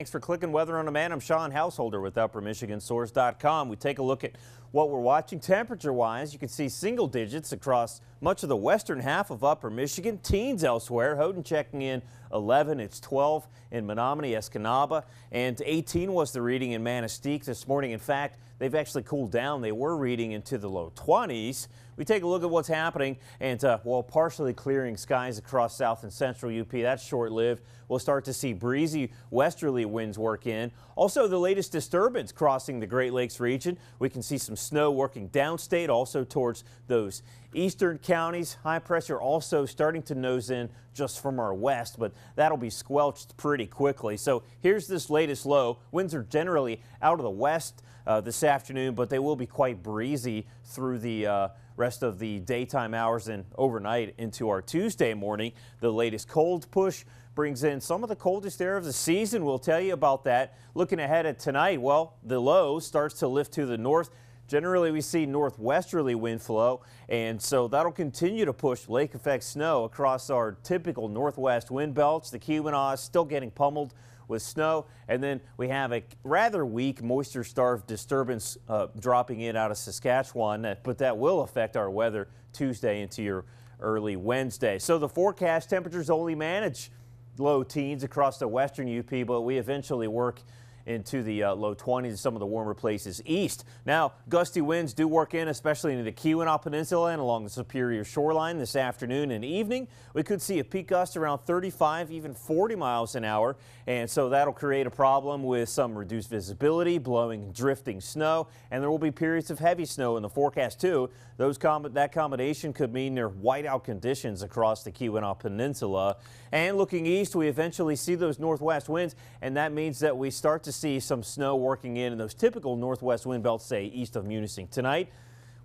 Thanks for clicking Weather on Demand. I'm Sean Householder with UpperMichiganSource.com. We take a look at what we're watching temperature-wise. You can see single digits across much of the western half of Upper Michigan. Teens elsewhere. Houghton checking in 11. It's 12 in Menominee, Escanaba, and 18 was the reading in Manistee this morning. In fact, they've actually cooled down. They were reading into the low 20s. We take a look at what's happening, and while partially clearing skies across south and central UP, that's short-lived. We'll start to see breezy westerly winds work in. Also, the latest disturbance crossing the Great Lakes region. We can see some snow working downstate, also towards those eastern counties. High pressure also starting to nose in just from our west, but that'll be squelched pretty quickly. So here's this latest low. Winds are generally out of the west this afternoon, but they will be quite breezy through the rest of the daytime hours and overnight into our Tuesday morning. The latest cold push brings in some of the coldest air of the season. We'll tell you about that. Looking ahead at tonight, well, the low starts to lift to the north. Generally, we see northwesterly wind flow, and so that'll continue to push lake effect snow across our typical northwest wind belts. The Keweenaw is still getting pummeled with snow, and then we have a rather weak moisture-starved disturbance dropping in out of Saskatchewan, but that will affect our weather Tuesday into your early Wednesday. So the forecast temperatures only manage low teens across the western UP, but we eventually work into the low 20s in some of the warmer places east. Now, gusty winds do work in, especially into the Keweenaw Peninsula and along the Superior shoreline this afternoon and evening. We could see a peak gust around 35, even 40 miles an hour, and so that'll create a problem with some reduced visibility, blowing, drifting snow, and there will be periods of heavy snow in the forecast too. That combination could mean near whiteout conditions across the Keweenaw Peninsula. And looking east, we eventually see those northwest winds, and that means that we start to see some snow working in those typical northwest wind belts, say east of Munising. Tonight,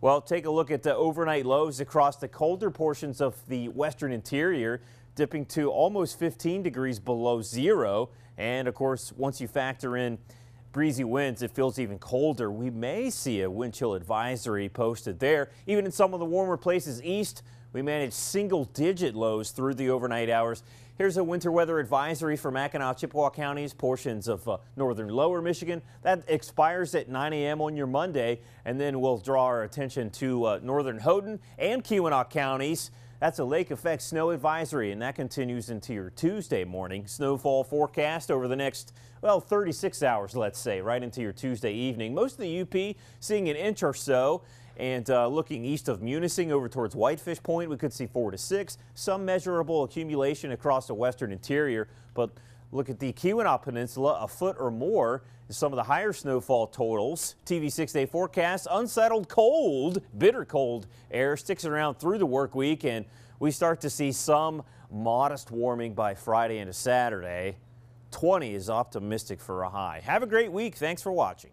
well, take a look at the overnight lows across the colder portions of the western interior, dipping to almost 15 degrees below zero. And of course, once you factor in breezy winds, it feels even colder. We may see a wind chill advisory posted there. Even in some of the warmer places east, we managed single-digit lows through the overnight hours. Here's a winter weather advisory for Mackinac, Chippewa counties, portions of northern lower Michigan. That expires at 9 a.m. on your Monday, and then we'll draw our attention to northern Houghton and Keweenaw counties. That's a lake effect snow advisory, and that continues into your Tuesday morning. Snowfall forecast over the next, well, 36 hours, let's say, right into your Tuesday evening. Most of the UP seeing an inch or so. And looking east of Munising over towards Whitefish Point, we could see 4 to 6. Some measurable accumulation across the western interior. But look at the Keweenaw Peninsula, a foot or more is some of the higher snowfall totals. TV 6-day forecast, unsettled cold, bitter cold air sticks around through the work week. And we start to see some modest warming by Friday into Saturday. 20 is optimistic for a high. Have a great week. Thanks for watching.